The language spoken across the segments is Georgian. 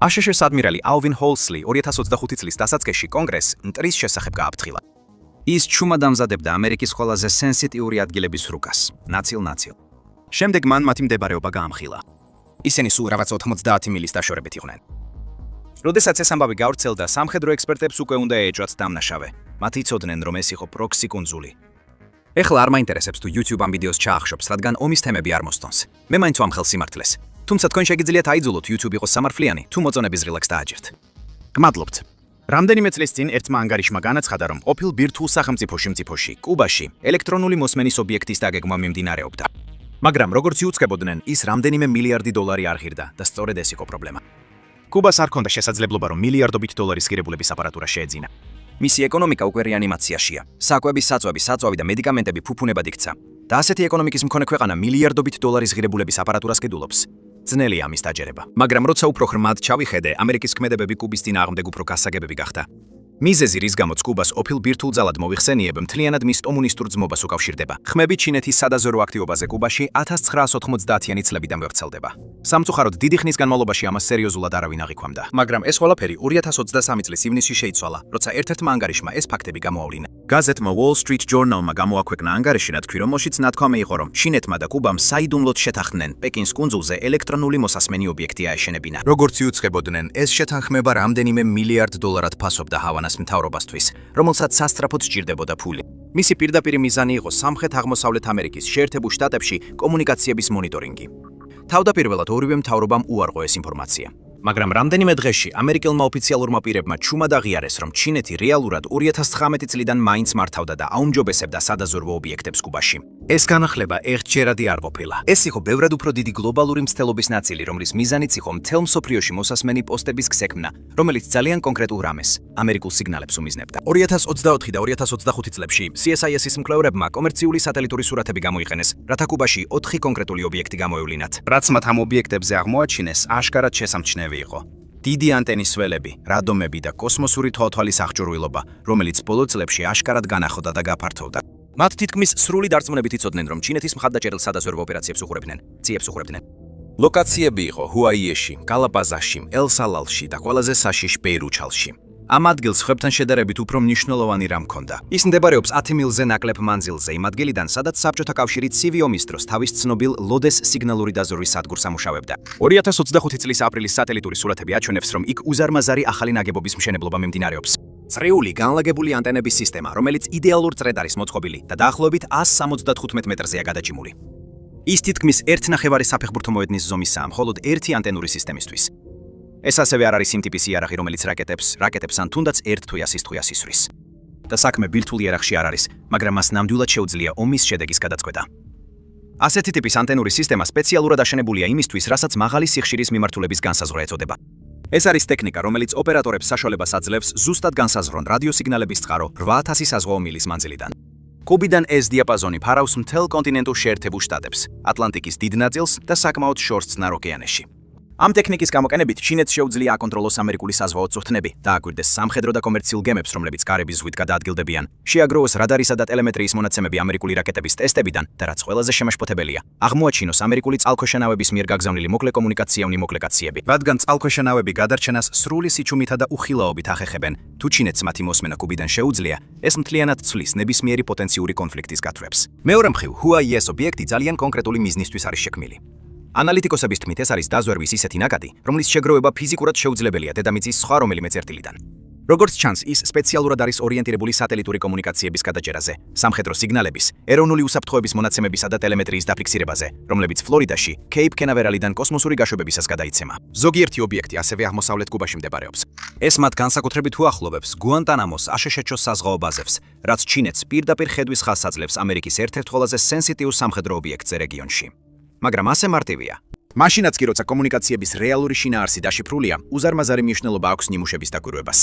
აშშ-ის ადმირალი ალვინ ჰოლსლი 2025 წლის დასაწყისში კონგრესს მტრის შესახებ გააფრთხილა. ის ჩუმად ამზადებდა ამერიკის ყველაზე სენსიტიური ადგილების რუკას, ნაწილ-ნაწილ. შემდეგ მან მათი მდებარეობა გაამხილა. ისინი სულ რაღაც 90 მილის დაშორებით იყვნენ. როდესაც ეს ამბავი გავრცელდა, სამხედრო ექსპერტებს უკვე უნდა ეეჭვათ დამნაშავე. მათ იცოდნენ, რომ ეს იყო პროქსი კუნძული. ეხლა არ მაინტერესებს თუ YouTube ამ ვიდეოს ჩაახშობს, რადგან ომის თემები არ მოსწონს. მე მაინც ვამხელ სიმართლეს. თუმცა თქვენ შეგიძლიათ აიძულოთ YouTube იყოს სამართლიანი, თუ მოწონების რილაქს დააჭერთ. გმადლობთ. რამდენიმე წლის წინ ერთმა ანგარიშმა განაცხადა, რომ ყოფილ ბირთვულ სახელმწიფოში, კუბაში, ელექტრონული მოსმენის ობიექტის დაგეგმვა მიმდინარეობდა. მაგრამ როგორც იუწყებოდნენ, ის რამდენიმე მილიარდი დოლარი არ ღირდა და სწორედ ეს იყო პრობლემა. კუბას არ ჰქონდა შესაძლებლობა, რომ მილიარდობით დოლარის ღირებულების აპარატურა შეეძინა. მისი ეკონომიკა უკვე რეანიმაციაშია. საკვები, საწვავი და მედიკამენტები ფუფუნებად იქცა. და ასეთი ეკონომიკის მქონე ქვეყანა მილიარდობით დოლარის ღირებულების აპარატურას კიდულობს. ძნელია ამის დაჯერება. მაგრამ როცა უფრო ღრმად ჩავიხედე, ამერიკის ქმედებები კუბის წინააღმდეგ უფრო გასაგებები გახდა. მიზეზი, რის გამოც კუბას ყოფილ ბირთვულ ძალად მოიხსენიებ, მთლიანად მის კომუნისტურ ძმობას უკავშირდება. ხმები ჩინეთის სადაზვერვო აქტივობაზე კუბაში 1990-იანი წლებიდან გავრცელდება. სამწუხაროდ დიდი ხნის განმავლობაში ამას სერიოზულად არავინ აღიქვამდა. მაგრამ ეს ყველაფერი 2023 წლის ივნისში შეიცვალა, როცა ერთ-ერთმა ანგარიშმა ეს ფაქტები გამოავლინა. გაზეთმა Wall Street Journal-მა გამოაქვეყნა ანგარიში, რა თქვი, რომელშიც ნათქვამი იყო, რომ ჩინეთმა და კუბამ საიდუმლოდ შეთანხმდნენ პეკინის კუნძულზე ელექტრონული მოსასმენი ობიექტი აეშენებინა. როგორც იუწყებოდნენ, ეს შეთანხმება რამდენიმე მილიარდ დოლარად ფასობდა ჰავანას მთავრობასთვის, რომელსაც სასწრაფოდ სჭირდებოდა ფული. მისი პირდაპირი მიზანი იყო სამხრეთ-აღმოსავლეთ ამერიკის შეერთებულ შტატებში კომუნიკაციების მონიტორინგი. თავდაპირველად ორივე მთავრობამ უარყო ეს ინფორმაცია. მაგრამ რამდენიმე დღეში ამერიკელმა ოფიციალურმა პირებმა ჩუმად აღიარეს, რომ ჩინეთი რეალურად 2019 წლიდან მაინც მართავდა და აუმჯობესებდა სადაზვერვო ობიექტებს კუბაში. ეს განახლება ერთჯერადი არ ყოფილა. ეს იყო ბევრად უფრო დიდი გლობალური მცდელობის ნაწილი, რომლის მიზანიც იყო მთელ მსოფლიოში მოსასმენი პოსტების ქსექმნა, რომელიც ძალიან კონკრეტულ რამეს, ამერიკულ სიგნალებს უმიზნებდა. 2024 და 2025 წლებში CSIS-ის მკვლევრებმა კომერციული სატელიტური სურათები გამოიყენეს, რათა კუბაში 4 კონკრეტული ობიექტი გამოევლინათ. რაც მათ ამ ობიექტებზე აღმოაჩინეს, აშკარად შესამჩნევი იყო. დიდი ანტენის ველები, რადომები და კოსმოსური თვალთვალის აღჭურვილობა, რომელიც ბოლო წლებში აშკარად განახლდა და გაფართოვდა. მათ თითქმის სრული დარწმუნებით იცოდნენ, რომ ჩინეთის მხარდაჭერილ სადაზვერვო ოპერაციებს უყურებდნენ. ლოკაციები იყო ჰუაიეში, გალაპაზაში, ელ-სალალში და ყველაზე საშიშ ბეირუჩალში. ამ ადგილს ხებთან შედარებით უფრო მნიშვნელოვანი რამ ჰქონდა. ის მდებარეობს 10 მილზე ნაკლებ მანძილზე, იმ ადგილიდან, სადაც საბჭოთა კავშირი ცივი ომის დროს თავის ცნობილ ლოდეს სიგნალური დაზვერვის სადგურს ამუშავებდა. 2025 წლის აპრილის სატელიტური სურათები აჩვენებს, რომ იქ უზარმაზარი ახალი ნაგებობის მშენებლობა მიმდინარეობს. წრიული განლაგებული ანტენების სისტემა, რომელიც იდეალურ წრედ არის მოწყობილი და დაახლოებით 175 მეტრზეა გადაჭიმული. ის თითქმის 1.5 საფეხბურთო მოედნის ზომისაა, მხოლოდ ერთი ანტენური სისტემისთვის. ეს ასევე არ არის იმ ტიპის იარაღი, რომელიც რაკეტებს ან თუნდაც ერთ თუიასის ისვრის. და საქმე ბირთვულ იარაღში არ არის, მაგრამ მას ნამდვილად შეუძლია ომის შედეგის გადაწყვეტა. ასეთი ტიპის ანტენური სისტემა სპეციალურად აშენებულია იმისთვის, რასაც მაღალი სიხშირის მიმართულების განსაზღვრა ეწოდება. ეს არის ტექნიკა, რომელიც ოპერატორებს საშუალებას აძლევს ზუსტად განსაზღვრონ რადიოსიგნალების წყარო 8000 საზღვაო მილის მანძილიდან. კუბიდან ეს დიაპაზონი ფარავს მთელ კონტინენტურ შეერთებულ შტატებს, ატლანტიკის დიდ ნაწილს და საკმაოდ შორს წყნარ ოკეანეში. ამ ტექნიკის გამოყენებით ჩინეთს შეუძლია აკონტროლოს ამერიკული საზღვაო წვრთნები, დააკვირდეს სამხედრო და კომერციულ გემებს, რომლებიც კარიბის ზღვით გადაადგილდებიან, შეაგროვოს რადარისა და ტელემეტრიის მონაცემები ამერიკული რაკეტების ტესტებიდან და რაც ყველაზე შემაშფოთებელია, აღმოაჩინოს ამერიკული წყალქვეშა ნავების მიერ გაგზავნილი მოკლე კომუნიკაციები. რადგან წყალქვეშა ნავები გადარჩენას სრული სიჩუმითა და უხილაობით ახეხებენ, თუ ჩინეთს მათი მოსმენა კუბიდან შეუძლია, ეს მთლიანად ცვლის ნებისმიერი პოტენციური კონფლიქტის გათვლებს. მეორე მხრივ, ჰუაიეს ობიექტი ძალიან კონკრეტული მიზნისთვის არის შექმნილი. ანალიტიკოსების თქმით, ეს არის დაზვერვის ისეთი ნაკადი, რომლის შეგროვება ფიზიკურად შეუძლებელია დედამიწის სხვა რომელიმე წერტილიდან. როგორც ჩანს, ის სპეციალურად არის ორიენტირებული სატელიტური კომუნიკაციების გადაჭერაზე, სამხედრო სიგნალების, ეროვნული უსაფრთხოების მონაცემებისა და ტელემეტრიის დაფიქსირებაზე, რომლებიც ფლორიდაში, კეიპ კენავერალიდან კოსმოსური გაშვებებისას გადაიცემა. ზოგიერთი ობიექტი ასევე აღმოსავლეთ კუბაში მდებარეობს. ეს მათ განსაკუთრებით უახლოვებს გუანტანამოს აშშ-ის საზღვაო ბაზებს, რაც ჩინეთს პირდაპირ ხედვის ხაზს აძლევს ამერიკის ერთ-ერთ ყველაზე სენსიტიურ სამხედრო ობიექტზე რეგიონში. მაგრამ ასე მარტივია. მაშინაც კი როცა კომუნიკაციების რეალური შინაარსი დაშიფრულია, უზარმაზარი მნიშვნელობა აქვს ნიმუშების დაკვირვებას.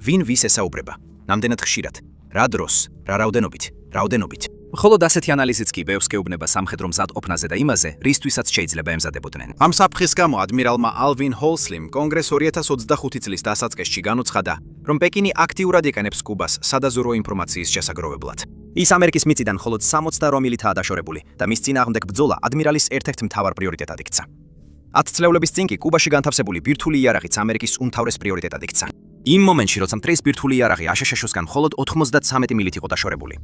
ვინ ვის ესაუბრება? ნამდვილად ხშირად. რა დროს? რა რაოდენობით? მხოლოდ ასეთი ანალიზიც კი ბევრს გეუბნება სამხედრო მზადყოფნაზე და იმაზე, რისთვისაც შეიძლება ემზადებოდნენ. ამ საფრთხის გამო ადმირალმა ალვინ ჰოლსლიმ კონგრესს 2025 წლის დასაწყისში განუცხადა, რომ პეკინი აქტიურად იყენებს კუბას სადაზვერვო ინფორმაციის შესაგროვებლად. ის ამერიკის მიწიდან მხოლოდ 68 მილითაა დაშორებული და მის წინააღმდეგ ბრძოლა ადმირალის ერთ-ერთ მთავარ პრიორიტეტად იქცა. 10 წლეულების წინ კი კუბაში განთავსებული ბირთვული იარაღიც ამერიკის უმთავრეს პრიორიტეტად იქცა. იმ მომენტში, როცა მტრის ბირთვული იარაღი აშშ-ს მხოლოდ 93 მილით იყო დაშორებული.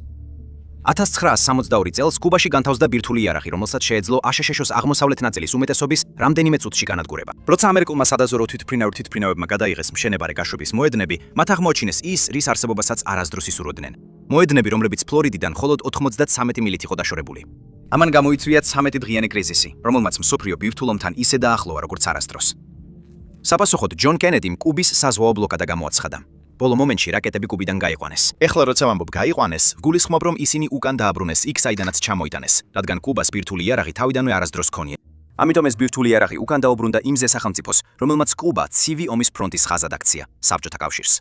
1962 წელს კუბაში განთავსდა ბირთვული იარაღი, რომელსაც შეეძლო აშშ-ს აღმოსავლეთ ნაწილის უმეტესობის რამდენიმე წუთში განადგურება. როცა ამერიკულმა სადაზვერვო თვითმფრინავებმა გადაიღეს მშენებარე გაშვების მოედნები, მათ აღმოაჩინეს ის, რის არსებობასაც არასდროს ისურვებდნენ. მოედნები, რომლებიც ფლორიდიდან მხოლოდ 93 მილით იყო დაშორებული. ამან გამოიწვია 13 დღიანი კრიზისი, რომელმაც მსოფლიო ბირთვულობთან ისე დაახლოა, როგორც არასდროს. საპასუხოდ ჯონ კენედიმ კუბის საზღვაო ბლოკადა გამოაცხადა. ბოლო მომენტში რაკეტები კუბიდან გაიყვანეს. ეხლა როცა ვამბობ გაიყვანეს, გულისხმობ რომ ისინი უკან დააბრუნეს იქ, საიდანაც ჩამოიტანეს, რადგან კუბას ბირთვული იარაღი თავიდანვე არასდროს ჰქონია. ამიტომ ეს ბირთვული იარაღი უკან დაუბრუნდა იმ სახელმწიფოს, რომელმაც კუბა ცივი ომის ფრონტის ხაზად აქცია, საბჭოთა კავშირს.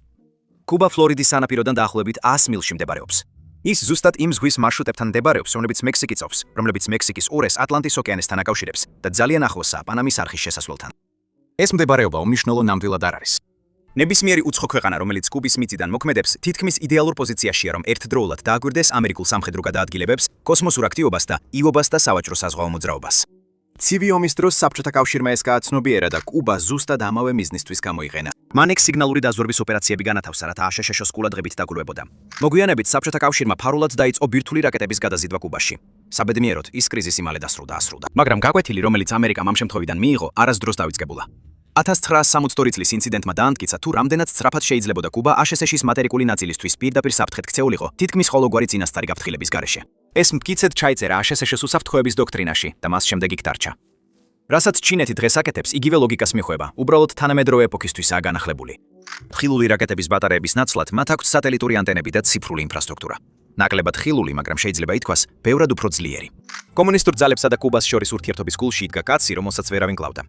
კუბა ფლორიდის სანაპიროდან დაახლოებით 100 მილში მდებარეობს. ის ზუსტად იმ ზღვის მარშრუტებთან მდებარეობს, რომლებიც მექსიკი წობს, რომლებიც მექსიკის ურეს ატლანტის ოკეანესთან აკავშირებს და ძალიან ახლოსაა პანამის არხის შესასვლელთან. ეს მდებარეობა უმნიშვნელო ნამდვილად არ არის. ნებისმიერი უცხო ქვეყანა, რომელიც კუბის მიწიდან მოქმედებს, თითქმის იდეალურ პოზიციაშია, რომ ერთდროულად დააგვირდეს ამერიკულ სამხედრო გადაადგილებებს, კოსმოსურ აქტივობას და იუბას და სავაჭრო საზღვაო მოძრაობას. ცივი ომის დროს საბჭოთა კავშირმა ეს გააცნობიერა და კუბა ზუსტად ამავე მიზნისთვის გამოიყენა. მან ეგ სიგნალური დაზვერვის ოპერაციები განათავსა, რათა აშშ-ს ყურადღებით დაგურვებოდა. მოგვიანებით საბჭოთა კავშირმა ფარულად დაიწყო ბირთვული რაკეტების გადაზიდვა კუბაში. საბედნიეროდ, ის კრიზისი მალე დასრულდა. მაგრამ გაკვეთილი, რომელიც ამერიკამ ამ შემთხვევიდან მიიღო, არასდროს დავიწყებულა. 1962 წლის ინციდენტმა დაამტკიცა, თუ რამდენად სწრაფად შეიძლებოდა კუბა აშშ-ის მატერიკული ნაწილისთვის პირდაპირ საფრთხეთ ქცეულიყო, თითქმის ყოველგვარი წინასწარი გაფრთხილების გარეშე. ეს მტკიცედ ჩაიწერა აშშ-ს უსაფრთხოების დოქტრინაში და მას შემდეგ იქ დარჩა. რასაც ჩინეთი დღეს აკეთებს, იგივე ლოგიკას მიხვება, უბრალოდ თანამედროვე ეპოქისთვისაა განახლებული. ხილული რაკეტების ბატარეების ნაცვლად მათ აქვთ სატელიტური ანტენები და ციფრული ინფრასტრუქტურა. ნაკლებად ხილული, მაგრამ შეიძლება ითქვას, ბევრად უფრო ძლიერი. კომუნისტურ ძალებსა და კუბას შორის ურთიერთობის გულში იდგა კაცი, რომელსაც ვერავინ კლავდა.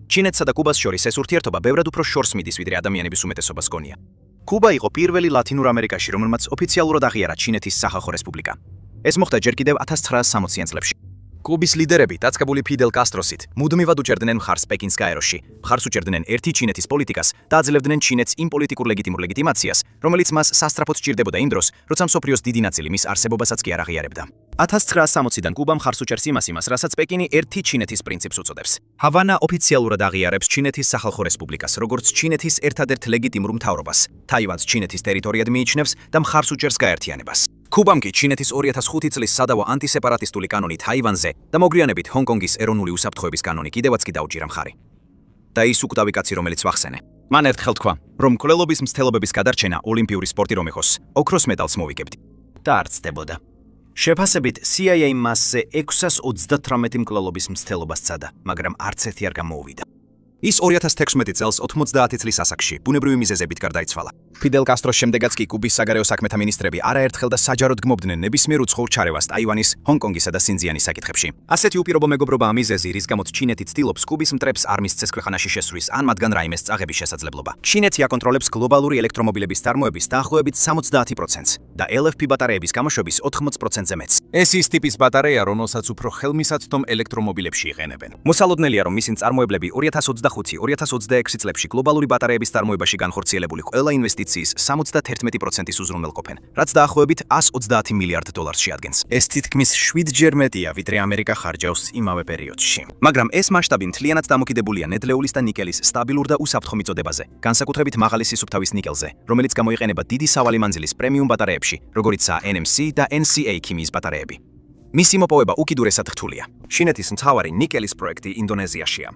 ჩინეთსა და კუბას შორის ეს ურთიერთობა ბევრად უფრო შორს მიდის, ვიდრე ადამიანების უმეტესობას გონია. კუბა იყო პირველი ლათინურ ამერიკაში, რომელმაც ოფიციალურად აღიარა ჩინეთის სახალხო რესპუბლიკა. ეს მოხდა ჯერ კიდევ 1960-იან წლებში. კუბის ლიდერები, დაწყებული ფიდელ კასტროსით, მუდმივად უჭერდნენ მხარს პეკინს გაეროში, მხარს უჭერდნენ ერთი ჩინეთის პოლიტიკას და აძლევდნენ ჩინეთს იმ პოლიტიკურ ლეგიტიმურ ლეგიტიმაციას, რომელიც მას სასწრაფოდ სჭირდებოდა იმ დროს, როცა მსოფლიოს დიდი ნაწილი მის არსებობასაც კი არ აღიარებდა. 1960-დან კუბა მხარს უჭერს იმას, რასაც პეკინი ერთი ჩინეთის პრინციპს უწოდებს. ჰავანა ოფიციალურად აღიარებს ჩინეთის სახალხო რესპუბლიკას, როგორც ჩინეთის ერთადერთ ლეგიტიმურ მთავრობას. თაივანს ჩინეთის ტერიტორიად მიიჩნევს და მხარს უჭერს გაერთიანებას. კუბამ კი ჩინეთის 2005 წლის სადავო ანტისეპარატისტული კანონი თაივანზე და მოგვიანებით ჰონკონგის ეროვნული უსაფრთხოების კანონი კიდევაც კი დაუჭირა მხარი. და ის უკვდავი კაცი, რომელიც ვახსენე. მან ერთხელ თქვა, რომ მკვლელობის მცდელობების გადარჩენა ოლიმპიური სპორტი რომ იყოს, ოქროს მედალს მოვიგებდი. და არ ცდებოდა. შეფასებით CIA მასზე 638 მკვლელობის მცდელობა სცადა, მაგრამ არც ერთი არ გამოუვიდა. ის 2016 წელს 90 წლის ასაკში ბუნებრივი მიზეზებით გარდაიცვალა. ფიდელ კასტროს შემდეგაც კი კუბის საგარეო საქმეთა მინისტრები არაერთხელ და საჯაროდ გმობდნენ ნებისმიერ უცხოურ ჩარევას ტაივანის, ჰონკონგისა და სინძიანის საკითხებში. ასეთი უპირობო მეგობრობაა მიზეზი, რის გამოც ჩინეთი ცდილობს კუბის მტრებს არ მისცეს ქვეყანაში შესვლის ან მათგან რაიმეს წაღების შესაძლებლობა. ჩინეთი აკონტროლებს გლობალური ელექტრომობილების წარმოების დაახლოებით 70%-ს და LFP ბატარეების გამოშვების 80%-ზე მეც. ეს ის ტიპის ბატარეა, რომელსაც უფრო ხელმისაწვდომ ელექტრომობილებში იყენებენ. მოსალოდნელია, რომ მისი მწარმოებლები 2025-2026 წლებში გლობალური ბატარეების წარმოებაში განხორციელებული ყველა ინვესტიციის 71%-ის უზრუნველყოფენ, რაც დაახლოებით 130 მილიარდ დოლარს შეადგენს. ეს თითქმის 7-ჯერ მეტია, ვიდრე ამერიკა ხარჯავს იმავე პერიოდში. მაგრამ ეს მასშტაბი მთლიანად დამოკიდებულია ნედლეულის და ნიკელის სტაბილურ და უსაფრთხო მიწოდებაზე, განსაკუთრებით მაღალი სისუფთავის ნიკელზე, რომელიც გამოიყენება დიდი სავალი მანძილის პრემიუმ ბატარეებში, როგორიცაა NMC და NCA ქიმიის ბატარეები. მისი მოპოვება უკიდურესად რთულია. ჩინეთის მთავარი ნიკელის პროექტი ინდონეზიაშია.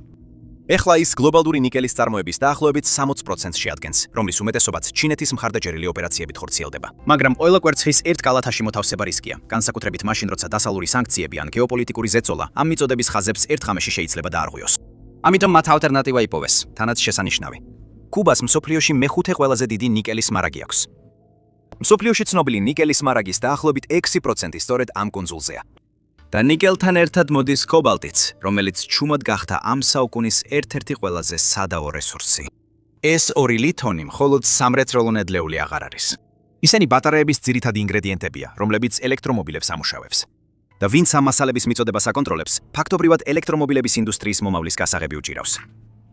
ეხლა ის გლობალური ნიკელის წარმოების დაახლოებით 60%-ს შეადგენს, რომლის უმეტესობაც ჩინეთის მხარდაჭერილი ოპერაციებით ხორციელდება. მაგრამ ყველა კვერცხის ერთ კალათაში მოთავსება რისკია, განსაკუთრებით მაშინ, როცა დასავლური სანქციები ან გეოპოლიტიკური ზეწოლა ამ მიწოდების ხაზებს ერთ ღამეში შეიძლება დაარღვიოს. ამიტომ მათ ალტერნატივა იპოვეს, თანაც შესანიშნავი. კუბას მსოფლიოში მეხუთე ყველაზე დიდი ნიკელის მარაგი აქვს. მსოფლიოში ცნობილი ნიკელის მარაგის დაახლოებით 6% სწორედ ამ კუნძულზეა. და ნიკელთან ერთად მოდის კობალტიც, რომელიც ჩუმად გახდა ამ საუკუნის ერთ-ერთი ყველაზე სადავო რესურსი. ეს 2 ლითონი მხოლოდ სამრეწველო ნედლეული აღარ არის. ისინი ბატარეების ძირითადი ინგრედიენტებია, რომლებიც ელექტრომობილებს ამუშავებს. და ვინც ამ მასალების მიწოდებას აკონტროლებს, ფაქტობრივად ელექტრომობილების ინდუსტრიის მომავლის გასაღები უჭირავს.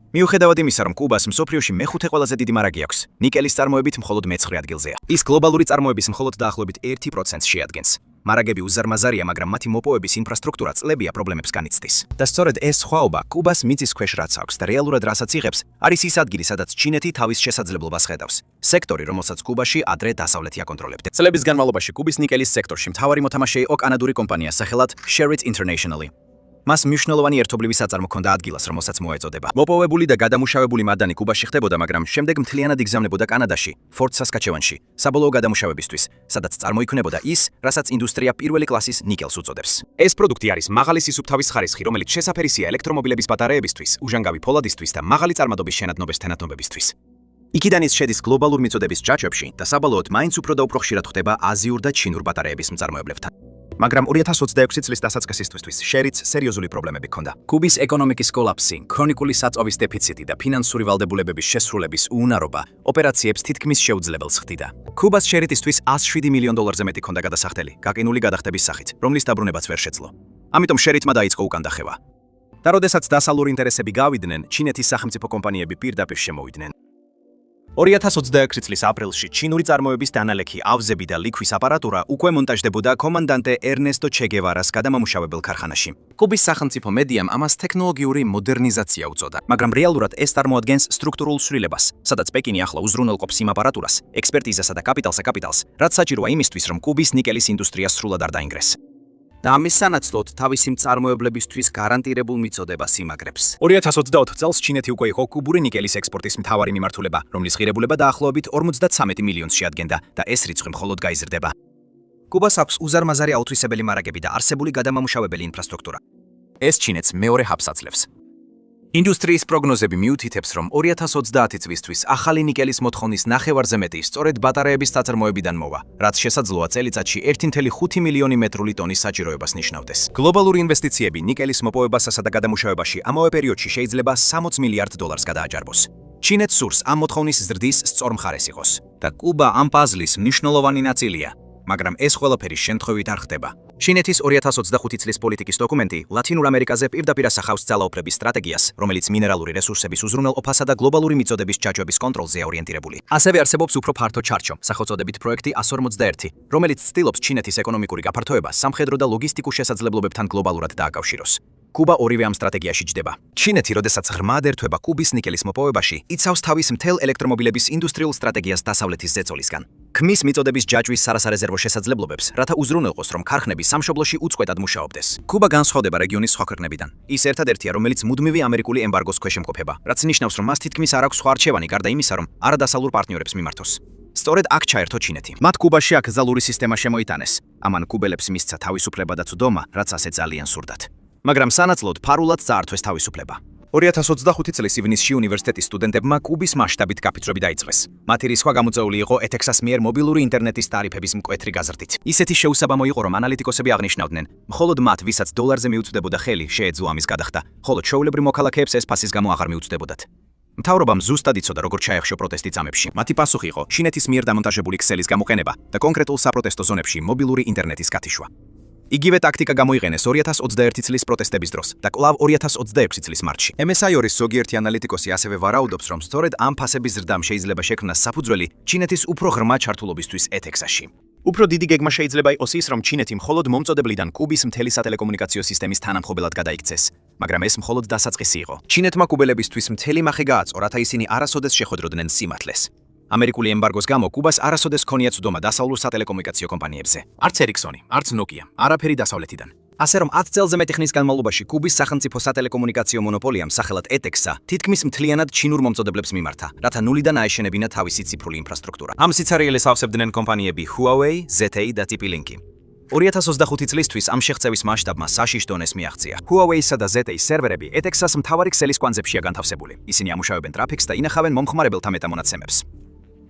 მიუხედავად იმისა, რომ კუბას მსოფლიოში მეხუთე ყველაზე დიდი მარაგი აქვს, ნიკელის წარმოებით მხოლოდ მე-9 ადგილზეა. ის გლობალური წარმოების მხოლოდ დაახლოებით 1%-ს შეადგენს. მარაგები უზარმაზარია, მაგრამ მათი მოპოვების ინფრასტრუქტურა წლებია პრობლემებს განიცდის. და სწორედ ეს სხვაობა კუბას მიწისქვეშ რაც აქვს და რეალურად რასაც იღებს, არის ის ადგილი, სადაც ჩინეთი თავის შესაძლებლობას ხედავს. სექტორი, რომელსაც კუბაში ადრე დასავლეთი აკონტროლებდა. წლების განმავლობაში კუბის ნიკელის სექტორში მთავარი მოთამაშე იყო კანადური კომპანია სახელად Sherritt International. მას მნიშვნელოვანი ერთობლივი საწარმო ჰქონდა ადგილას, რომელსაც მოეწოდება. მოპოვებული და გადამუშავებული მადანი კუბაში ხდებოდა, მაგრამ შემდეგ მთლიანად იგზავნებოდა კანადაში, Fort Saskatchewan-ში, საბოლოო გადამუშავებისთვის, სადაც წარმოიქმნებოდა ის, რასაც ინდუსტრია პირველი კლასის ნიკელს უწოდებს. ეს პროდუქტი არის მაღალი სისუფთავის ხარისხი, რომელიც შესაფერისია ელექტრომობილების ბატარეებისთვის, უჟანგავი ფოლადისთვის და მაღალი წარმადობის შენადნობის თენადნობებისთვის. იქიდან ის შედის გლობალურ მიწოდების ჯაჭვებში და საბოლოოდ მაინც უფრო და უფრო ხშირად ხდება აზიურ და ჩინურ ბატარეების მწარმოებლებთან. მაგრამ 2026 წლის დასაწყისისთვის Sherritt's სერიოზული პრობლემები ჰქონდა. კუბის ეკონომიკის კოლაფსი, ქრონიკული საწვავის დეფიციტი და ფინანსური ვალდებულებების შესრულების უუნარობა ოპერაციებს თითქმის შეუძლებელს ხდიდა. კუბას Sherrittისთვის $107 მილიონზე მეტი ჰქონდა გადასახდელი, გაკინული გადახდების სახით, რომლის დაბრუნებაც ვერ შეძლო. ამიტომ Sherrittმა დაიწყო უკანდახევა. და როდესაც დასავლური ინტერესები გავიდნენ, ჩინეთის სახელმწიფო კომპანიები პირდაპირ შემოვიდნენ. 2026 წლის აპრილში ჩინური წარმოების დანალექი ავზები და ლიქვის აპარატურა უკვე მონტაჟდებოდა კომანდანტე ერნესტო ჩე გევარას გადამამუშავებელ ქარხანაში. კუბის სახელმწიფო მედიამ ამას ტექნოლოგიური მოდერნიზაცია უწოდა, მაგრამ რეალურად ეს წარმოადგენს სტრუქტურულ ცვლილებას, სადაც პეკინი ახლა უზრუნველყოფს იმ აპარატურას, ექსპერტიზასა და კაპიტალს, რაც საჭიროა იმისთვის, რომ კუბის ნიკელის ინდუსტრია სრულად არ დაინგრეს. და ამის სანაცვლოდ თავისი მწარმოებლებისთვის გარანტირებულ მიწოდებას იმაგრებს. 2024 წელს ჩინეთი უკვე იყო კუბური ნიკელის ექსპორტის მთავარი მიმართულება, რომლის ღირებულება დაახლოებით 53 მილიონს შეადგენდა და ეს რიცხვი მხოლოდ გაიზრდება. კუბას აქვს უზარმაზარი აუთვისებელი მარაგები და არსებული გადამამუშავებელი ინფრასტრუქტურა. ეს ჩინეთს მეორე ჰაბს აძლევს. ინდუსტრიის პროგნოზები მიუთითებს, რომ 2030 წლისთვის ახალი ნიკელის მოთხოვნის ნახევარზე მეტი სწორედ ბატარეების საწარმოებიდან მოვა, რაც შესაძლოა წელიწადში 1,5 მილიონი მეტრული ტონის საჭიროებას ნიშნავდეს. გლობალური ინვესტიციები ნიკელის მოპოვებასა და გადამუშავებაში ამავე პერიოდში შეიძლება $60 მილიარდ გადააჯარბოს. ჩინეთს სურს ამ მოთხოვნის ზრდის სწორ მხარეს იყოს და კუბა ამ პაზლის მნიშვნელოვანი ნაწილია, მაგრამ ეს ყველაფერი შემთხვევით არ ხდება. ჩინეთის 2025 წლის პოლიტიკის დოკუმენტი ლათინურ ამერიკაზე პირდაპირ ასახავს ძალაუფლების სტრატეგიას, რომელიც მინერალური რესურსების უზრუნველყოფასა და გლობალური მიწოდების ჯაჭვების კონტროლზე ორიენტირებული. ასევე არსებობს უფრო ფართო ჩარჩო, სახელწოდებით პროექტი 141, რომელიც ცდილობს ჩინეთის ეკონომიკური გაფართოებას სამხედრო და ლოგისტიკურ შესაძლებლობებთან გლობალურად დააკავშიროს. კუბა ორივე ამ სტრატეგიაში ჯდება. ჩინეთი, როდესაც ღრმად ერთვება კუბის ნიკელის მოპოვებაში, იცავს თავის მთელ ელექტრომობილების ინდუსტრიულ სტრატეგიას დასავლეთის ზეწოლისგან. ქმის მიწოდების ჯაჭვის სარასარეზერვო შესაძლებლობებს, რათა უზრუნველყოს, რომ ქარხნები სამშობლოში უწყვეტად მუშაობდეს. კუბა განსხვავდება რეგიონის სხვა ქვეყნებიდან. ის ერთადერთია, რომელიც მუდმივი ამერიკული ემბარგოს ქვეშ იმყოფება, რაც ნიშნავს, რომ მას თითქმის არ აქვს სხვა არჩევანი გარდა იმისა, რომ არადასავლურ პარტნიორებს მიმართოს. სწორედ აქ ჩაერთო ჩინეთი. მათ კუბაში აკრძალული სისტემა შემოიტანეს. ამან კუბელებს მისცა თავისუფლება და ცუდომა, რაც ასე ძალიან სურდათ. მაგრამ სანაცვლოდ ფარულად წაართვეს თავისუფლება. 2025 წლის ივნისში უნივერსიტეტის სტუდენტებმა კუბის მასშტაბით გაფიცრები დაიწყეს. მათი რისხვა გამოწვეული იყო ეთექსას მიერ მობილური ინტერნეტის ტარიფების მკვეთრი გაზრდით. ისეთი შეუსაბამო იყო, რომ ანალიტიკოსები აღნიშნავდნენ, მხოლოდ მათ, ვისაც $-ზე მიუწვდებოდა ხელი, შეეძლო ამის გადახდა, ხოლო ჩვეულებრივ მოქალაქეებს ეს ფასის გამო აღარ მიუწვდებოდათ. მთავრობამ ზუსტად იცოდა, როგორ ჩაეხშო პროტესტი წამებში. მათი პასუხი იყო ჩინეთის მიერ დამონტაჟებული ქსელის გამოყენება და კონკრეტულ საპროტესტო ზონებში მობილური ინტერნეტის გათიშვა. იგივე ტაქტიკა გამოიყენეს 2021 წლის პროტესტების დროს და კვლავ 2026 წლის მარტში. MSI-ორის ზოგიერთი ანალიტიკოსი ასევე ვარაუდობს, რომ სწორედ ამ ფასების ზრდამ შეიძლება შექმნას საფუძველი ჩინეთის უფრო ღრმა ჩართულობისთვის ეთექსაში. უფრო დიდი გეგმა შეიძლება იყოს ის, რომ ჩინეთი მხოლოდ მომწოდებლიდან კუბის მთელი სატელეკომუნიკაციო სისტემის თანამხობელად გადაიქცეს. მაგრამ ეს მხოლოდ დასაწყისი იყო. ჩინეთმა კუბელებისთვის მთელი მახე გააწო, რათა ისინი არასოდეს შეხვედროდნენ სიმართლეს. ამერიკული ემბარგოს გამო კუბას არასოდეს ჰქონია ცუდომა დასავლურ სატელეკომუნიკაციო კომპანიებზე. არც Ericsson-ი, არც Nokia, არაფერი დასავლეთიდან. ასე რომ 10 წელზე მეტი ხნის განმავლობაში კუბის სახელმწიფო სატელეკომუნიკაციო მონოპოლიამ სახელად ეთექსა თითქმის მთლიანად ჩინურ მომწოდებლებს მიმართა, რათა ნულიდან აეშენებინა თავისი ციფრული ინფრასტრუქტურა. ამ სიცარიელეს ავსებდნენ კომპანიები Huawei, ZTE და TP-Link. 2025 წლისთვის ამ შეღწევის მასშტაბმა საშიშ დონეს მიაღწია. Huawei-სა და ZTE სერვერები ეთექსას მთავარი ქსელის კვანძებშია განთავსებული. ისინი ამუშავებენ ტრაფიკს და ინახავენ მომხმარებელთა მეტამონაცემებს.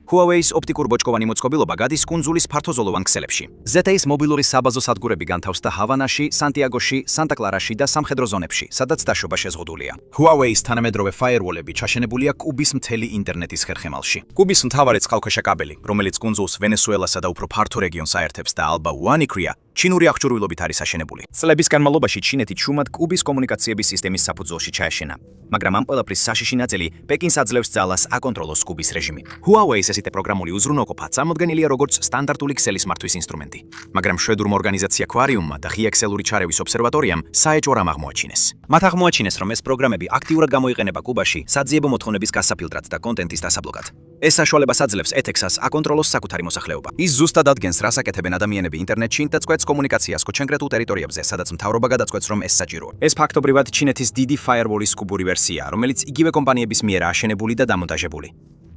Huawei-ის ოპტიკურ ბოჭკოვანი მოწყობილობა გადის კუნძულის ფართოზოლოვან ქსელებში. ZTE-ის მობილური საბაზო სადგურები განთავსდა ჰავანაში, სანტიაგოში, სანტა-კლარაში და სამხედრო ზონებში, სადაც დაშობა შეზღუდულია. Huawei-ის თანამედროვე firewall-ები ჩაშენებულია კუბის მთელი ინტერნეტის ხერხემალში. კუბის მთავარი წყალქვეშა კაბელი, რომელიც კუნძულს ვენესუელასა და უფრო ფართო რეგიონს აერთებს და ალბა უანიკრია, ჩინური აღჭურვილობით არის აშენებული. წლების განმავლობაში ჩინეთი ჩუმად კუბის კომუნიკაციების სისტემის საფუძველში ჩაეშენა. მაგრამ ამ ყველაფრის საშიში ნაწილი პეკინს აძლევს ძალას აკონტროლოს კუბის რეჟიმი. Huawei-ის ესეთი პროგრამული უზრუნველყოფა წარმოდგენილია როგორც სტანდარტული ქსელის მართვის ინსტრუმენტი. მაგრამ შვედურმა ორგანიზაცია Aquarium-მა და ღია ქსელური ჩარევის ობსერვატორიამ საეჭვო რამ აღმოაჩინეს. მათ აღმოაჩინეს, რომ ეს პროგრამები აქტიურად გამოიყენება კუბაში საძიებო მოთხოვნების გასაფილტრად და კონტენტის დასაბლოკად. ეს საშუალებას აძლევს ეთექსას აკონტროლოს საკუთარი მოსახლეობა. ის ზუსტად ადგენს, რას აკეთებენ ადამიანები ინტერნეტში და წყვეტს კომუნიკაციას კონკრეტულ ტერიტორიებზე, სადაც მთავრობა გადაწყვეტს, რომ ეს საჭიროა. ეს ფაქტობრივად ჩინეთის დიდი firewall-ის კუბური ვერსიაა, რომელიც იგივე კომპანიების მიერ აშენებული და დამონტაჟებული.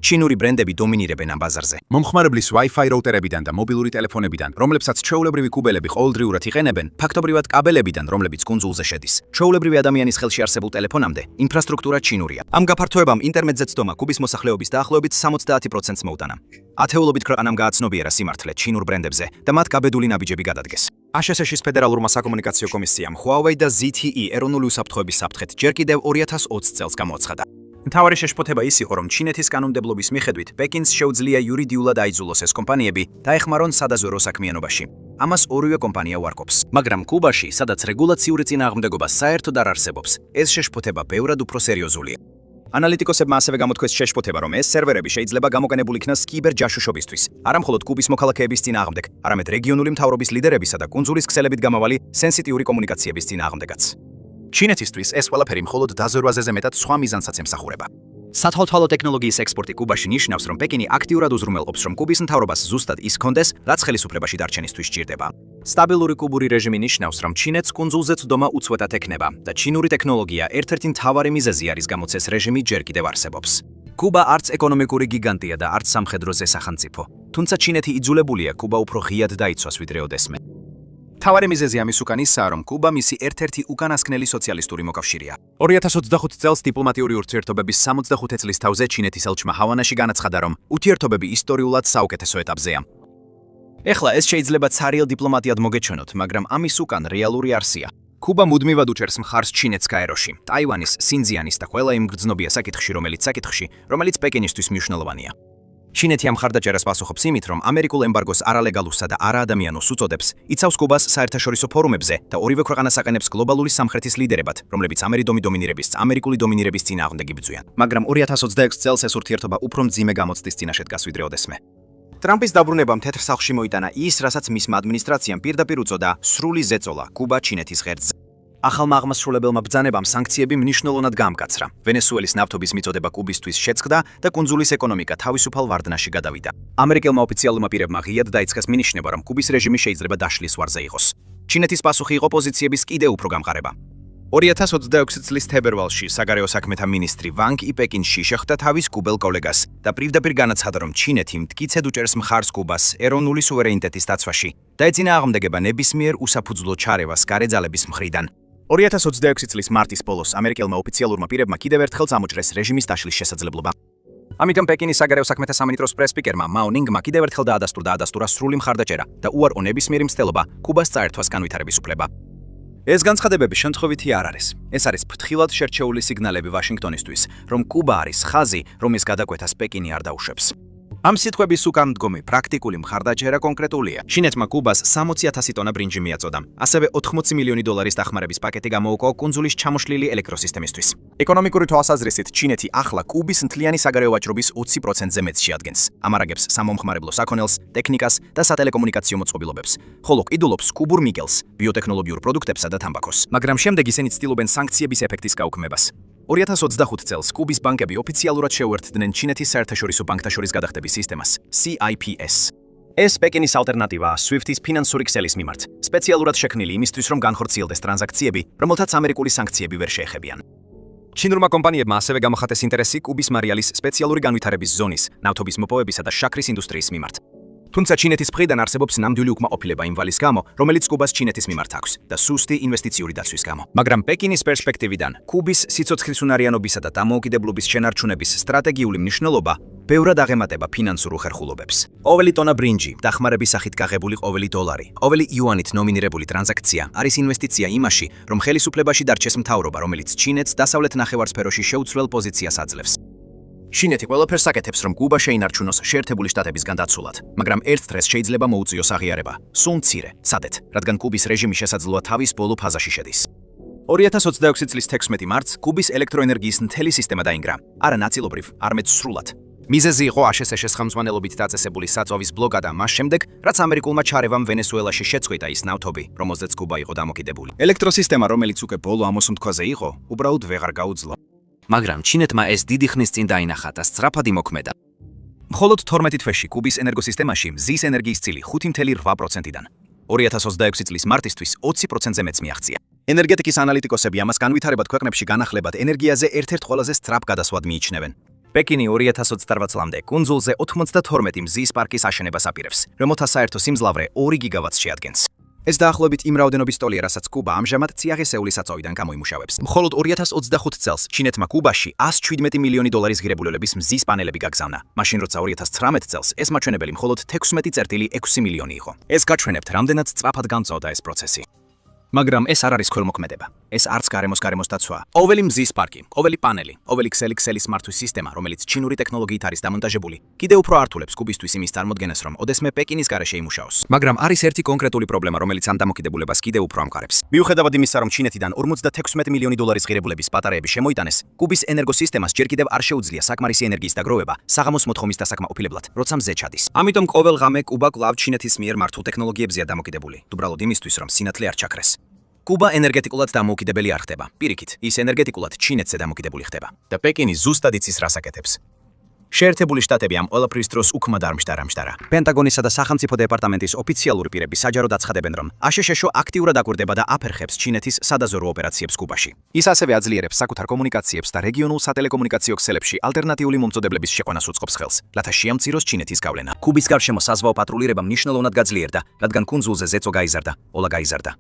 ჩინური ბრენდები დომინირებენ ამ ბაზარზე. მომხმარებლის Wi-Fi რაუტერებიდან და მობილური ტელეფონებიდან, რომლებსაც ჩვეულებრივი კუბელები ყოველდღიურად იყენებენ, ფაქტობრივად კაბელებიდან, რომლებიც კუნძულზე შედის. ჩვეულებრივი ადამიანის ხელში არსებულ ტელეფონამდე ინფრასტრუქტურა ჩინურია. ამ გაფართოებამ ინტერნეტზე ცდომა კუბის მოსახლეობის დაახლოებით 70%-ს მოუტანა. ათეულობით ქვეყანამ გააცნობიერა სიმართლე ჩინურ ბრენდებზე და მათ გაბედული ნაბიჯები გადადგეს. ASS-ის ფედერალურმა საკომუნიკაციო კომისიამ Huawei და ZTE ეროვნული უსაფრთხოების საფრთხეთ ჯერ კიდევ 2020 წელს გამოაცხადა. მთავარი შეშფოთება ის იყო, რომ ჩინეთის კანონმდებლობის მიხედვით პეკინს შეუძლია იურიდიულად აიძულოს ეს კომპანიები და ეხმარონ სადაზვერვო საქმიანობაში. ამას ორივე კომპანია უარყოფს. მაგრამ კუბაში, სადაც რეგულაციური წინააღმდეგობა საერთოდ არ არსებობს, ეს შეშფოთება ბევრად უფრო სერიოზულია. ანალიტიკოსებმა ასევე გამოთქვეს შეშფოთება, რომ ეს სერვერები შეიძლება გამოგონებული იქნას კიბერჯაშუშობისთვის, არა მხოლოდ კუბის მოქალაქეების წინააღმდეგ, არამედ რეგიონული მთავრობის ლიდერებისა და კუნძულის ქსელებით გამავალი სენსიტიური კომუნიკაციების წინააღმდეგაც. ჩინეთისთვის ეს ყველაფერი მხოლოდ დაზვერვაზე მეტად სხვა მიზანსაც ემსახურება. სათვალთვალო ტექნოლოგიის ექსპორტი კუბაში ნიშნავს, რომ პეკინი აქტიურად უზრუნველყოფს, რომ კუბის მთავრობას ზუსტად ის ჰქონდეს, რაც ხელისუფლებაში დარჩენისთვის სჭირდება. სტაბილური კუბური რეჟიმი ნიშნავს, რომ ჩინეთს კუნძულზე ცდომა უწყვეტად ექნება და ჩინური ტექნოლოგია ერთ-ერთი მთავარი მიზეზი არის, გამოც ეს რეჟიმი ჯერ კიდევ არსებობს. კუბა არც ეკონომიკური გიგანტია და არც სამხედრო ზესახანწიფო, თუმცა ჩინეთი იძულებულია კუბა უფრო ღიად დაიცვას ვიდრე ოდესმე. მთავარი მიზეზი ამის უკან ისაა, რომ კუბა მისი ერთ-ერთი უკანასკნელი სოციალისტური მოკავშირეა. 2025 წელს დიპლომატიური ურთიერთობების 65 წლის თავზე ჩინეთის ელჩმა ჰავანაში განაცხადა, რომ ურთიერთობები ისტორიულად საუკეთესო ეტაპზეა. ეხლა ეს შეიძლება ცარიელ დიპლომატიად მოგეჩვენოთ, მაგრამ ამის უკან რეალური არსია. კუბა მუდმივად უჭერს მხარს ჩინეთს კაიროში, ტაივანის, სინძიანის და ყველა იმ გრძნობია საკითხში, რომელიც პეკინისთვის მნიშვნელოვანია. ჩინეთი ამ ხარდაჭერას პასუხობს იმით, რომ ამერიკულ ემბარგოს არალეგალურსა და არაადამიანოს უწოდებს, იცავს კუბას საერთაშორისო ფორუმებზე და ორივე ქვეყანას აყენებს გლობალური სამხრეთის ლიდერებად, რომლებიც ამერიკული დომინირების წინააღმდეგ იბრძვიან. მაგრამ 2026 წელს ეს ურთიერთობა უფრო მძიმე გამოცდის წინაშე დგას ვიდრე ოდესმე. ტრამპის დაბრუნებამ თეთრ სახლში მოიტანა ის, რასაც მისმა ადმინისტრაციამ პირდაპირ უწოდა სრული ზეწოლა კუბა-ჩინეთის ღერძზე. ახალმა აღმასრულებელმა ბრძანებამ სანქციები მნიშვნელოვნად გაამკაცრა. ვენესუელის ნავთობის მიწოდება კუბისთვის შეწყდა და კუნძულის ეკონომიკა თავისუფალ ვარდნაში გადავიდა. ამერიკელმა ოფიციალურმა პირებმა ღიად დაიწყეს მინიშნება, რომ კუბის რეჟიმი შეიძლება დაშლის ვარზე იყოს. ჩინეთის პასუხი იყო პოზიციების კიდევ უფრო გამყარება. 2026 წლის თებერვალში საგარეო საქმეთა მინისტრი ვანგ ი პეკინში შეხვდა თავის კუბელ კოლეგას და პირდაპირ განაცხადა, რომ ჩინეთი მტკიცედ უჭერს მხარს კუბას ეროვნული სუვერენიტეტის დაცვაში და ეწინააღმდეგება ნებისმიერ უსაფუძვლო ჩარევას გარე ძალების მხრიდან. 2026 წლის მარტის ბოლოს ამერიკელმა ოფიციალურმა პირებმა კიდევ ერთხელ წამოჭრეს რეჟიმის დაშლის შესაძლებლობა. ამიტომ პეკინის საგარეო საქმეთა სამინისტროს პრეს-სპიკერმა მაო ნინგმა კიდევ ერთხელ დაადასტურა სრული მხარდაჭერა და უარყო ნებისმიერი მცდელობა კუბას წაერთვას განვითარების უფლება. ეს განცხადებები შემთხვევითი არ არის. ეს არის ფრთხილად შერჩეული სიგნალები ვაშინგტონისთვის, რომ კუბა არის ხაზი, რომლის გადაკვეთას პეკინი არ დაუშვებს. ამ სიტყვების უკან მდგომი პრაქტიკული მხარდაჭერა კონკრეტულია. ჩინეთმა კუბას 60,000 ტონა ბრინჯი მიაწოდა. ასევე 80 მილიონი დოლარის დახმარების პაკეტი გამოუყო კუნძულის ჩამოშლილი ელექტროსისტემისთვის. ეკონომიკური თვალსაზრისით ჩინეთი ახლა კუბის მთლიანი საგარეო ვაჭრობის 20%-ზე მეტს შეადგენს. ამარაგებს სამომხმარებლო საქონელს, ტექნიკას და სატელეკომუნიკაციო მოწყობილობებს, ხოლო ყიდულობს კუბურ მიგელს, ბიოტექნოლოგიურ პროდუქტებსა და თამბაქოს. მაგრამ შემდეგ ისინი ცდილობენ სანქციების ეფექტის გაუქმებას. 2025 წელს კუბის ბანკები ოფიციალურად შეუერთდნენ ჩინეთის საერთაშორისო ბანკთა შორის გადახდების სისტემას CIPS. ეს პეკინის ალტერნატივაა SWIFT-ის ფინანსური ქსელის მიმართ, სპეციალურად შექმნილი იმისთვის, რომ განხორციელდეს ტრანზაქციები, რომელთაც ამერიკული სანქციები ვერ შეეხებიან. ჩინურმა კომპანიებმა ასევე გამოხატეს ინტერესი კუბის მარიალის სპეციალური განვითარების ზონის, ნავთობის მოპოვებისა და შაქრის ინდუსტრიის მიმართ. თუმცა ჩინეთის მხრიდან არსებობს ნამდვილი უკმაყოფილება იმ ვალის გამო, რომელიც კუბას ჩინეთის მიმართ აქვს და სუსტი ინვესტიციური დაცვის გამო. მაგრამ პეკინის პერსპექტივიდან კუბის სიცოცხლისუნარიანობისა და დამოუკიდებლობის შენარჩუნების სტრატეგიული მნიშვნელობა ბევრად აღემატება ფინანსურ უხერხულობებს. ყოველი ტონა ბრინჯი, დახმარების სახით გაღებული ყოველი დოლარი, ყოველი იუანით ნომინირებული ტრანზაქცია არის ინვესტიცია იმაში, რომ ხელისუფლებაში დარჩეს მთავრობა, რომელიც ჩინეთს დასავლეთ ნახევარსფეროში შეუცვლელ პოზიციას აძლევს. ჩინეთი ყველაფერს აკეთებს, რომ კუბა შეინარჩუნოს შეერთებული შტატებისგან დაცულად, მაგრამ ერთ დღეს შეიძლება მოუწიოს აღიარება. სულ მცირე, სადეთ, რადგან კუბის რეჟიმი შესაძლოა თავის ბოლო ფაზაში შედის. 2026 წლის 16 მარტს კუბის ელექტროენერგიის მთელი სისტემა დაინგრა. არა ნაწილობრივ, არამედ სრულად. მიზეზი იყო აშშ-ის ხელმძღვანელობით დაწესებული საწვავის ბლოკადა მას შემდეგ, რაც ამერიკულმა ჩარევამ ვენესუელაში შეწყვიტა ის ნავთობი, რომელზეც კუბა იყო დამოკიდებული. ელექტროსისტემა, რომელიც უკვე ბოლო ამოსუნთქვაზე იყო, უბრალოდ ვეღარ გაუძლო. მაგრამ ჩინეთმა ეს დიდი ხნის წინ დაინახა და სწრაფად იმოქმედა. მხოლოდ 12 თვეში კუბის ენერგოსისტემაში მზის ენერგიის წილი 5.8%-დან 2026 წლის მარტისთვის 20%-ზე მეც მიაღწია. ენერგეტიკის ანალიტიკოსები ამას განვითარებად ქვეყნებში განახლებად ენერგიაზე ერთ-ერთ ყველაზე სწრაფ გადასვლად მიიჩნევენ. პეკინი 2028 წლამდე კუნძულზე 92 მზის პარკის აშენებას აპირებს, რომელთა საერთო სიმძლავრე 2 გიგავატს შეადგენს. ეს დაახლოებით იმ რაოდენობის ტოლია, რასაც კუბა ამჟამად წიაღისეული საწვავიდან გამოიმუშავებს. მხოლოდ 2025 წელს ჩინეთმა კუბაში 117 მილიონი დოლარის ღირებულებების მზის პანელები გაგზავნა, მაშინ როცა 2019 წელს ეს მაჩვენებელი მხოლოდ 16.6 მილიონი იყო. ეს გაჩვენებთ, რამდენად სწრაფად გამწვავდა ეს პროცესი. მაგრამ ეს არ არის ქველმოქმედება. ეს არც გარემოს დაცვა. ყოველი მზის პარკი, ყოველი პანელი, ყოველი ქსელის მართვის სისტემა, რომელიც ჩინური ტექნოლოგიით არის დამონტაჟებული, კიდევ უფრო ართულებს კუბისთვის იმის წარმოდგენას, რომ ოდესმე პეკინის გარეშე იმუშაოს. მაგრამ არის ერთი კონკრეტული პრობლემა, რომელიც ამ დამოკიდებულებას კიდევ უფრო ამყარებს. მიუხედავად იმისა, რომ ჩინეთიდან 56 მილიონი დოლარის ღირებულების პატარეები შემოიტანეს, კუბის ენერგოსისტემას ჯერ კიდევ არ შეუძლია საკმარისი ენერგიის დაგროვება საღამოს მოთხოვნის დასაკმაყოფილებლად, როცა მზე ჩადის. ამიტომ ყოველ ღამე კუბა კვლავ ჩინეთის მიერ მართულ ტექნოლოგიებზეა დამოკიდებული, უბრალოდ იმისთვის, რომ სინათლე არ ჩაქრეს. კუბა ენერგეტიკულად დამოუკიდებელი არ ხდება. პირიქით, ის ენერგეტიკულად ჩინეთზე დამოკიდებული ხდება. და პეკინი ზუსტად იცის რას აკეთებს. შეერთებული შტატები ამ ყველაფრის დროს უქმად არ მშტარა. პენტაგონისა და სახელმწიფო დეპარტამენტის ოფიციალური პირები საჯაროდ აცხადებენ, რომ აშშ აქტიურად აკვირდება და აფერხებს ჩინეთის სადაზვერვო ოპერაციებს კუბაში. ის ასევე აძლიერებს საკუთარ კომუნიკაციებს და რეგიონულ სატელეკომუნიკაციო ქსელებში ალტერნატიული მომწოდებლების შეყვანას უწყობს ხელს, რათა შეამციროს ჩინეთის გავლენა. კუბის გარშემო საზღვაო პატრულირება მნიშვნელოვნად გაძლიერდა, რადგან კუნძულზე ზეწო გაიზარდა, ოლა გაიზარდა.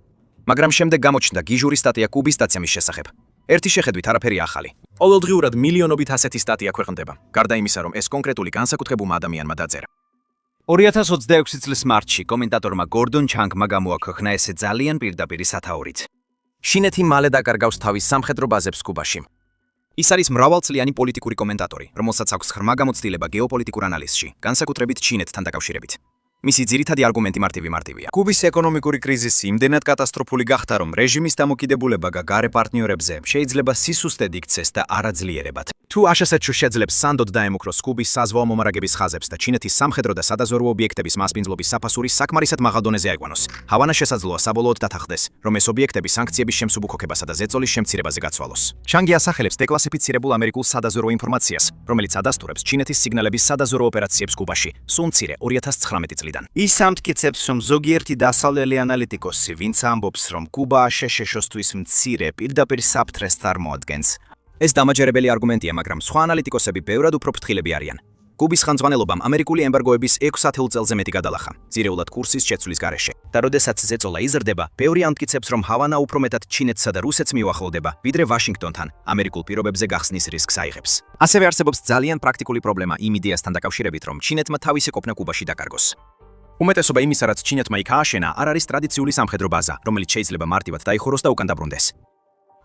მაგრამ შემდეგ გამოჩნდა გიჟური სტატია კუბის სტაციამის შესახებ. ერთი შეხედვით არაფერი ახალი. ყოველდღიურად მილიონობით ასეთი სტატია ქვეყნდება, გარდა იმისა, რომ ეს კონკრეტული განსაკუთრებულმა ადამიანმა დაწერა. 2026 წლის მარტში კომენტატორმა გორდონ ჩანგმა გამოაქვეყნა ესე ძალიან პირდაპირი სათაურით. ჩინეთი მალე დაკარგავს თავის სამხედრო ბაზებს კუბაში. ის არის მრავალწლიანი პოლიტიკური კომენტატორი, რომელსაც აქვს ხრმა გამოცდილება გეოპოლიტიკურ ანალიზში, განსაკუთრებით ჩინეთთან დაკავშირებით. მისი ძირითადი არგუმენტი მარტივია. კუბის ეკონომიკური კრიზისი იმდენად კატასტროფული გახდა, რომ რეჟიმის დამოკიდებულება გარე პარტნიორებზე შეიძლება სისუსტედ იქცეს და არაძლიერებად. თუ აშშ შეძლებს სანდოდ დაემუქროს კუბის საზღვაო მომარაგების ხაზებს და ჩინეთის სამხედრო და სადაზვერვო ობიექტების მასპინძლობის საფასური საკმარისად მაღალ დონეზე აიყვანოს, ჰავანა შესაძლოა საბოლოოდ დათანხმდეს, რომ ეს ობიექტები სანქციების შემსუბუქებასა და ზეწოლის შემცირებაზე გაცვალოს. ჩანგი ასახელებს დეკლასიფიცირებულ ამერიკულ სადაზვერვო ინფორმაციას, რომელიც ადასტურებს ჩინეთის სიგნალების სადაზვერვო ოპერაციებს კუბაში, სულ მცირე 2019 წლიდან. ის ამტკიცებს, რომ ზოგიერთი დასავლელი ანალიტიკოსი, ვინც ამბობს, რომ კუბა აშშ-ისთვის მცირე პირდაპირ საფრთხეს წარმოადგენს. ეს დამაჯერებელი არგუმენტია, მაგრამ სხვა ანალიტიკოსები ბევრად უფრო ფრთხილები არიან. კუბის ხელმძღვანელობამ ამერიკული ემბარგოების 6 წელზე მეტი გადალახა, ძირეულად კურსის შეცვლის გარეშე. და როდესაც ზეწოლა იზრდება, ბევრი ამტკიცებს, რომ ჰავანა უფრო მეტად ჩინეთსა და რუსეთს მიუახლოვდება, ვიდრე ვაშინგტონთან ამერიკულ პირობებზე გახსნის რისკს აიღებს. ასევე არსებობს ძალიან პრაქტიკული პრობლემა იმ იდეასთან დაკავშირებით, რომ ჩინეთმა თავისი ყოფნა კუბაში დაკარგოს. უმეტესობა იმისა, რაც ჩინეთმა იქ ააშენა, არ არის ტრადიციული სამხედრო ბაზა, რომელიც შეიძლება მარტივად დაიხუროს და უკან დაბრუნდეს.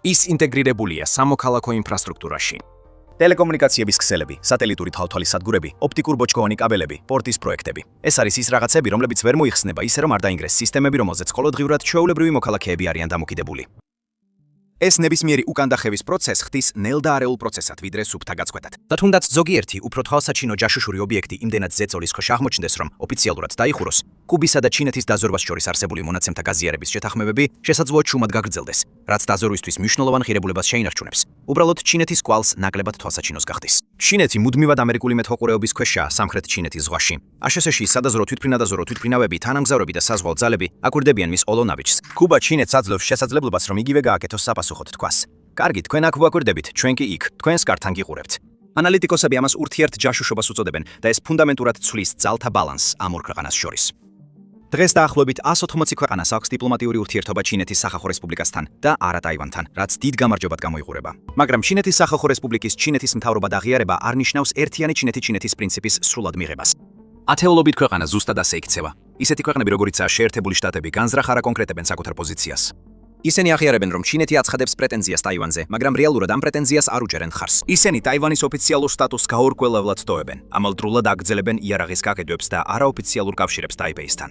ის ინტეგრირებულია სამოქალაქო ინფრასტრუქტურაში. ტელეკომუნიკაციების ქსელები, სატელიტური თვალთვალის სადგურები, ოპტიკურ ბოჭკოვანი კაბელები, პორტის პროექტები. ეს არის ის რაღაცები, რომლებიც ვერ მოიხსნება ისე რომ არ დაინგრეს სისტემები, რომელზეც ყოველდღიურად ჩვეულებრივი მოქალაქეები არიან დამოკიდებული. ეს ნებისმიერი უკანდახევის პროცესს ხდის ნელ და არეულ პროცესად, ვიდრე სუფთა გაწყვეტად. და თუნდაც ზოგიერთი უფრო თვალსაჩინო ჯაშუშური ობიექტი იმდენად ზეწოლის ქვეშ აღმოჩნდეს, რომ ოფიციალურად დაიხუროს, კუბისა და ჩინეთის დაზვერვას შორის არსებული მონაცემთა გაზიარების შეთანხმებები შესაძლოა ჩუმად გაგრძელდეს, რაც დაზვერვისთვის მნიშვნელოვან ღირებულებას შეინარჩუნებს. უბრალოდ ჩინეთის კვალს ნაკლებად თვალსაჩინოს გახდის. ჩინეთი მუდმივად ამერიკული მეთვალყურეობის ქვეშაა სამხრეთ ჩინეთის ზღვაში. აშშ-ში სადაზვერვო თვითმფრინავები, თანამგზავრები და საზღვაო ძალები აკვირდებიან მის ოლო ნაბიჯს. კუბა ჩინეთს აძლევს შესაძლებლობას, რომ იგივე გააკეთოს სუხოთ თქვას. კარგი, თქვენ აქ ვაკვირდებით, ჩვენ კი იქ, თქვენს კართან გიყურებთ. ანალიტიკოსები ამას ურთიერთ ჯაშუშობას უწოდებენ და ეს ფუნდამენტურად ცვლის ძალთა ბალანსს ამ ორ ქვეყანას შორის. დღეს დაახლოებით 180 ქვეყანას აქვს დიპლომატიური ურთიერთობა ჩინეთის სახალხო რესპუბლიკასთან და არა ტაივანთან, რაც დიდ გამარჯვებად გამოიყურება. მაგრამ ჩინეთის სახალხო რესპუბლიკის ჩინეთის მთავრობად აღიარება არ ნიშნავს ერთიანი ჩინეთის პრინციპის სრულად მიღებას. ათეულობით ქვეყანა ზუსტად ასე იქცევა. ისეთი ქვეყნები, როგორიცაა შეერთებული შტატები, განზრახ არ აკონკრეტებენ საკუთარ პოზიციას. ისინი აღიარებენ, რომ ჩინეთი აცხადებს პრეტენზიას ტაივანზე, მაგრამ რეალურად ამ პრეტენზიას არ უჭერენ ხარს. ისინი ტაივანის ოფიციალურ სტატუსს გაურკვევლად ტოვებენ, ამალდროულად აგრძელებენ იარაღის გაკიდვებს და არაოფიციალურ კავშირებს ტაიბეისთან.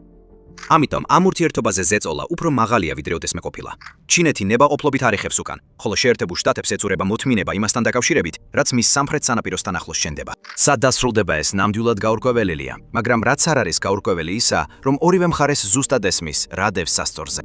ამიტომ ამ ურთიერთობაზე ზეწოლა უფრო მაღალია ვიდრე ოდესმე ყოფილა. ჩინეთი ნებაყოფლობით არ იხევს უკან, ხოლო შეერთებულ შტატებს ეწურება მოთმინება იმასთან დაკავშირებით, რაც მის სამხრეთ სანაპიროსთან ახლოს შენდება. სად დასრულდება ეს ნამდვილად გაურკვეველია, მაგრამ რაც არ არის გაურკვეველი ისა, რომ ორივე მხარეს ზუსტად ესმის რა დევს სასწორზე.